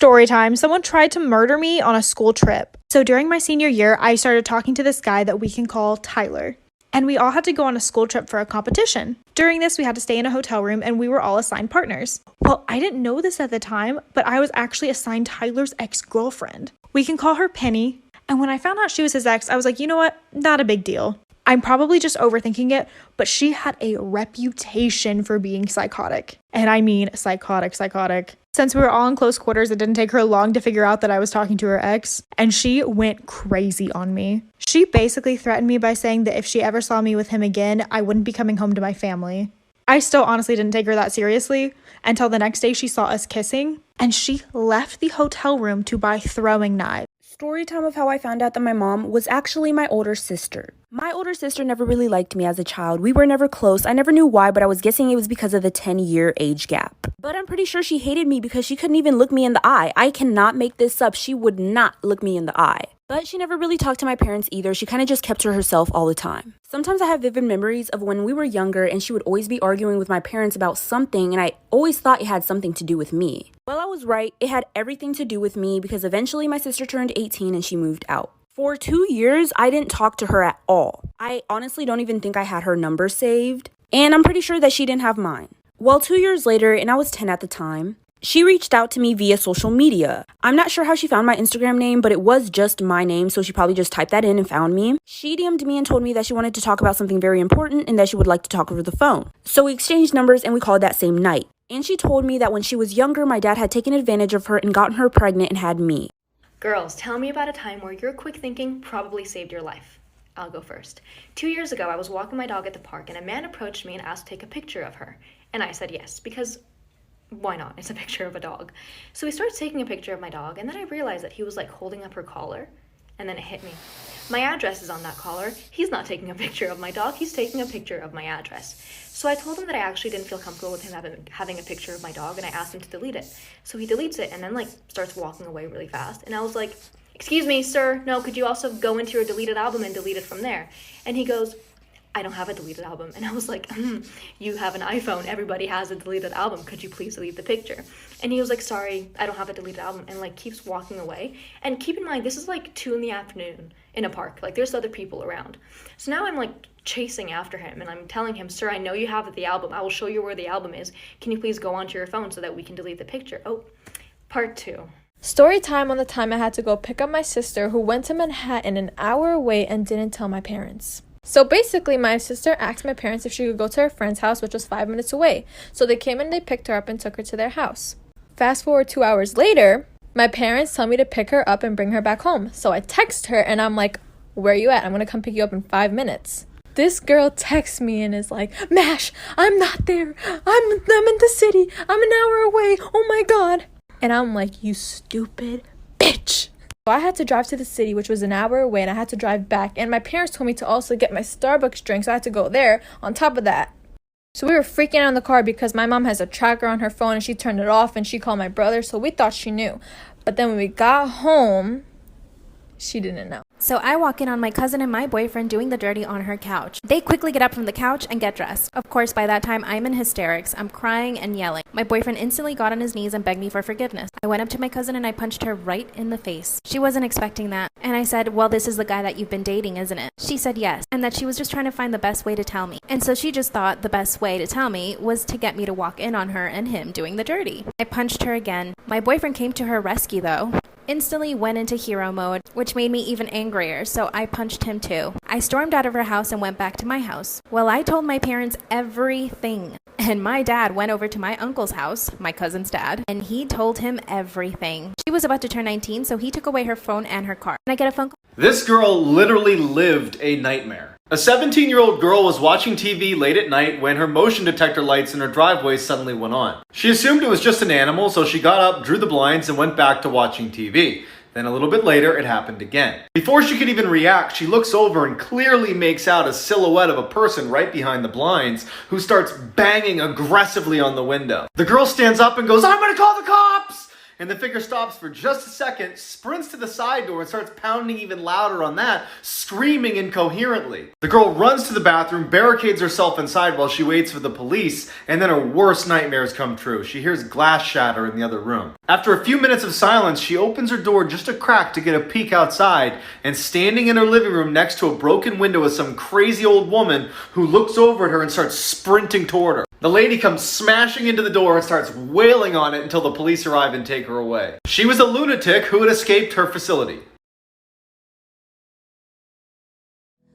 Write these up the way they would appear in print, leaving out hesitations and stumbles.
Story time. Someone tried to murder me on a school trip. So during my senior year, I started talking to this guy that we can call Tyler. And we all had to go on a school trip for a competition. During this, we had to stay in a hotel room and we were all assigned partners. Well, I didn't know this at the time, but I was actually assigned Tyler's ex-girlfriend. We can call her Penny. And when I found out she was his ex, I was like, you know what? Not a big deal. I'm probably just overthinking it, but she had a reputation for being psychotic. And I mean psychotic. Since we were all in close quarters, it didn't take her long to figure out that I was talking to her ex, and she went crazy on me. She basically threatened me by saying that if she ever saw me with him again, I wouldn't be coming home to my family. I still honestly didn't take her that seriously until the next day she saw us kissing, and she left the hotel room to buy throwing knives. Story time of how I found out that my mom was actually my older sister. My older sister never really liked me as a child. We were never close. I never knew why, but I was guessing it was because of the 10-year age gap. But I'm pretty sure she hated me because she couldn't even look me in the eye. I cannot make this up. She would not look me in the eye. But she never really talked to my parents either. She kind of just kept to herself all the time. Sometimes I have vivid memories of when we were younger and she would always be arguing with my parents about something, and I always thought it had something to do with me. Well, I was right. It had everything to do with me because eventually my sister turned 18 and she moved out. For 2 years, I didn't talk to her at all. I honestly don't even think I had her number saved, and I'm pretty sure that she didn't have mine. Well, 2 years later, and I was 10 at the time, she reached out to me via social media. I'm not sure how she found my Instagram name, but it was just my name, so she probably just typed that in and found me. She DM'd me and told me that she wanted to talk about something very important and that she would like to talk over the phone. So we exchanged numbers and we called that same night. And she told me that when she was younger, my dad had taken advantage of her and gotten her pregnant and had me. Girls, tell me about a time where your quick thinking probably saved your life. I'll go first. 2 years ago, I was walking my dog at the park and a man approached me and asked to take a picture of her. And I said yes, because why not? It's a picture of a dog. So he starts taking a picture of my dog, and then I realized that he was like holding up her collar, and then it hit me. My address is on that collar. He's not taking a picture of my dog, he's taking a picture of my address. So I told him that I actually didn't feel comfortable with him having a picture of my dog, and I asked him to delete it. So he deletes it and then like starts walking away really fast. And I was like, excuse me, sir, no, could you also go into your deleted album and delete it from there? And he goes, I don't have a deleted album. And I was like, you have an iPhone. Everybody has a deleted album. Could you please delete the picture? And he was like, sorry, I don't have a deleted album. And like keeps walking away. And keep in mind, this is like 2 p.m. in a park. Like there's other people around. So now I'm like chasing after him and I'm telling him, sir, I know you have the album. I will show you where the album is. Can you please go onto your phone so that we can delete the picture? Oh, part 2. Story time on the time I had to go pick up my sister who went to Manhattan an hour away and didn't tell my parents. So basically, my sister asked my parents if she could go to her friend's house, which was 5 minutes away. So they came and they picked her up and took her to their house. Fast forward 2 hours later, my parents tell me to pick her up and bring her back home. So I text her and I'm like, where are you at? I'm going to come pick you up in 5 minutes. This girl texts me and is like, Mash, I'm not there. I'm in the city. I'm an hour away. Oh my God. And I'm like, you stupid bitch. So I had to drive to the city, which was an hour away, and I had to drive back. And my parents told me to also get my Starbucks drink, so I had to go there on top of that. So we were freaking out in the car because my mom has a tracker on her phone and she turned it off and she called my brother, so we thought she knew. But then when we got home, she didn't know. So I walk in on my cousin and my boyfriend doing the dirty on her couch. They quickly get up from the couch and get dressed. Of course, by that time, I'm in hysterics. I'm crying and yelling. My boyfriend instantly got on his knees and begged me for forgiveness. I went up to my cousin and I punched her right in the face. She wasn't expecting that. And I said, well, this is the guy that you've been dating, isn't it? She said yes, and that she was just trying to find the best way to tell me. And so she just thought the best way to tell me was to get me to walk in on her and him doing the dirty. I punched her again. My boyfriend came to her rescue though. Instantly went into hero mode, which made me even angrier, so I punched him too. I stormed out of her house and went back to my house. Well, I told my parents everything. And my dad went over to my uncle's house, my cousin's dad, and he told him everything. She was about to turn 19, so he took away her phone and her car. And I get a phone call. This girl literally lived a nightmare. A 17-year-old girl was watching TV late at night when her motion detector lights in her driveway suddenly went on. She assumed it was just an animal, so she got up, drew the blinds, and went back to watching TV. Then a little bit later, it happened again. Before she could even react, she looks over and clearly makes out a silhouette of a person right behind the blinds who starts banging aggressively on the window. The girl stands up and goes, I'm gonna call the cops! And the figure stops for just a second, sprints to the side door and starts pounding even louder on that, screaming incoherently. The girl runs to the bathroom, barricades herself inside while she waits for the police, and then her worst nightmares come true. She hears glass shatter in the other room. After a few minutes of silence, she opens her door just a crack to get a peek outside, and standing in her living room next to a broken window is some crazy old woman who looks over at her and starts sprinting toward her. The lady comes smashing into the door and starts wailing on it until the police arrive and take her away. She was a lunatic who had escaped her facility.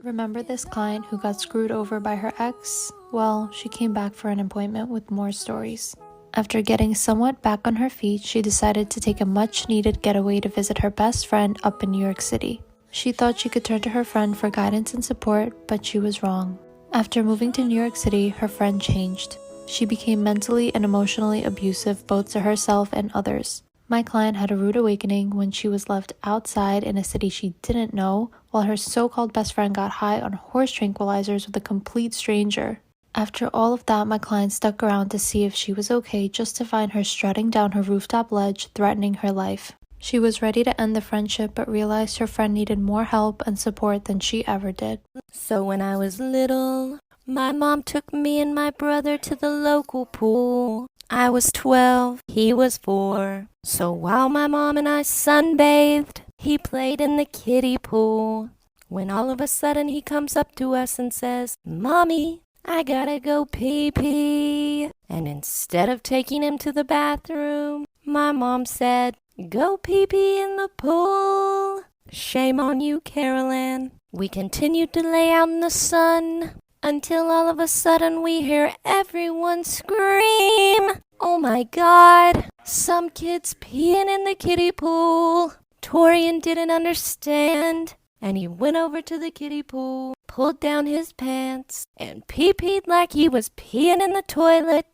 Remember this client who got screwed over by her ex? Well, she came back for an appointment with more stories. After getting somewhat back on her feet, she decided to take a much-needed getaway to visit her best friend up in New York City. She thought she could turn to her friend for guidance and support, but she was wrong. After moving to New York City, her friend changed. She became mentally and emotionally abusive both to herself and others. My client had a rude awakening when she was left outside in a city she didn't know, while her so-called best friend got high on horse tranquilizers with a complete stranger. After all of that, my client stuck around to see if she was okay, just to find her strutting down her rooftop ledge, threatening her life. She was ready to end the friendship, but realized her friend needed more help and support than she ever did. So when I was little, my mom took me and my brother to the local pool. I was 12, he was 4. So while my mom and I sunbathed, he played in the kiddie pool. When all of a sudden he comes up to us and says, "Mommy, I gotta go pee-pee." And instead of taking him to the bathroom, my mom said, "Go pee-pee in the pool." Shame on you, Carolyn. We continued to lay out in the sun until all of a sudden we hear everyone scream, "Oh my God, some kid's peeing in the kiddie pool." Torian didn't understand, and he went over to the kiddie pool, pulled down his pants, and pee-peed like he was peeing in the toilet.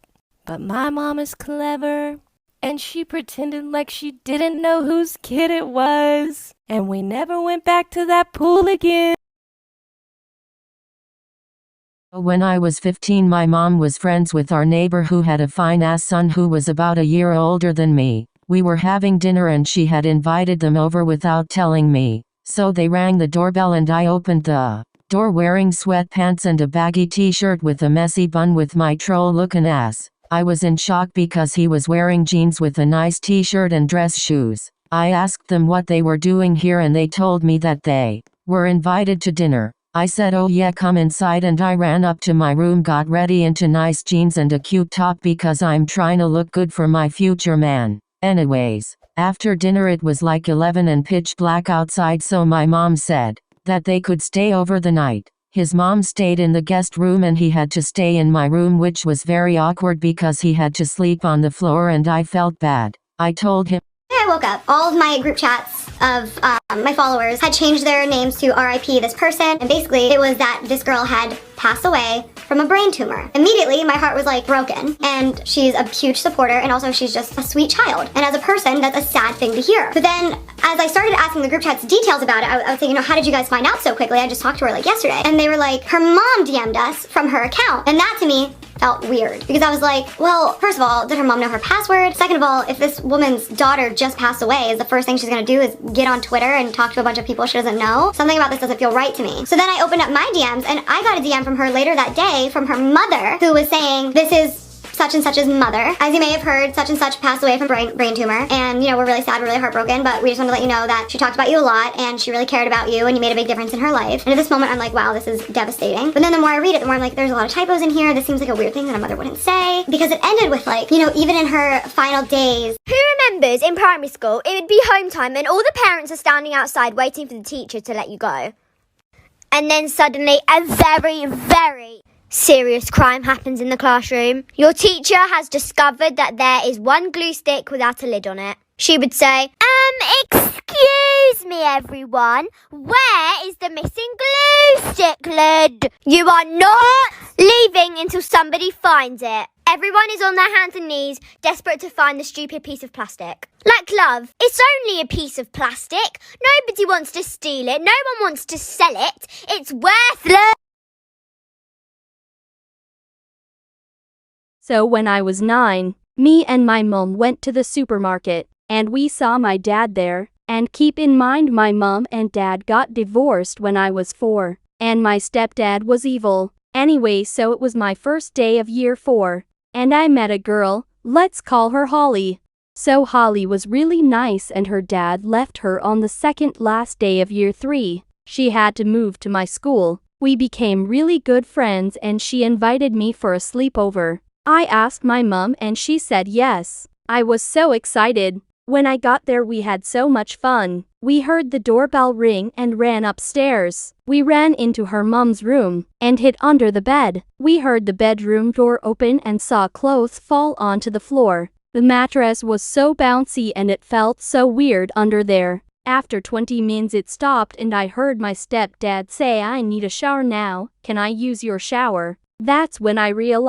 But my mom is clever, and she pretended like she didn't know whose kid it was, and we never went back to that pool again. When I was 15, my mom was friends with our neighbor who had a fine-ass son who was about a year older than me. We were having dinner and she had invited them over without telling me. So they rang the doorbell and I opened the door wearing sweatpants and a baggy t-shirt with a messy bun with my troll-looking ass. I was in shock because he was wearing jeans with a nice t-shirt and dress shoes. I asked them what they were doing here and they told me that they were invited to dinner. I said, "Oh yeah, come inside," and I ran up to my room, got ready into nice jeans and a cute top because I'm trying to look good for my future man. Anyways, after dinner it was like 11 and pitch black outside, so my mom said that they could stay over the night. His mom stayed in the guest room and he had to stay in my room, which was very awkward because he had to sleep on the floor and I felt bad. I told him I woke up, all of my group chats of my followers had changed their names to RIP this person, and basically it was that this girl had passed away from a brain tumor. Immediately my heart was like broken, and she's a huge supporter, and also she's just a sweet child, and as a person that's a sad thing to hear. But then as I started asking the group chats details about it, I would say, how did you guys find out so quickly? I just talked to her like yesterday, and they were like, her mom DM'd us from her account, and that to me felt weird because I was like, well, first of all, did her mom know her password? Second of all, if this woman's daughter just passed away, is the first thing she's gonna do is get on Twitter and talk to a bunch of people she doesn't know? Something about this doesn't feel right to me. So then I opened up my DMs and I got a DM from her later that day from her mother who was saying, "This is such and such's mother. As you may have heard, such and such passed away from brain tumor. And, we're really sad, we're really heartbroken, but we just want to let you know that she talked about you a lot and she really cared about you and you made a big difference in her life." And at this moment, I'm like, wow, this is devastating. But then the more I read it, the more I'm like, there's a lot of typos in here. This seems like a weird thing that a mother wouldn't say. Because it ended with even in her final days. Who remembers in primary school, it would be home time and all the parents are standing outside waiting for the teacher to let you go. And then suddenly a very, very serious crime happens in the classroom. Your teacher has discovered that there is one glue stick without a lid on it. She would say, excuse me everyone, where is the missing glue stick lid? You are not leaving until somebody finds it. Everyone is on their hands and knees, desperate to find the stupid piece of plastic. Like love, it's only a piece of plastic. Nobody wants to steal it. No one wants to sell it. It's worthless. So when I was 9, me and my mom went to the supermarket. and we saw my dad there. And keep in mind my mom and dad got divorced when I was 4, and my stepdad was evil. Anyway, so it was my first day of year 4, and I met a girl, let's call her Holly. So Holly was really nice and her dad left her on the second last day of year 3. She had to move to my school. We became really good friends and she invited me for a sleepover. I asked my mom and she said yes. I was so excited. When I got there we had so much fun. We heard the doorbell ring and ran upstairs. We ran into her mom's room and hid under the bed. We heard the bedroom door open and saw clothes fall onto the floor. The mattress was so bouncy and it felt so weird under there. After 20 minutes it stopped and I heard my stepdad say, "I need a shower now, can I use your shower?" That's when I realized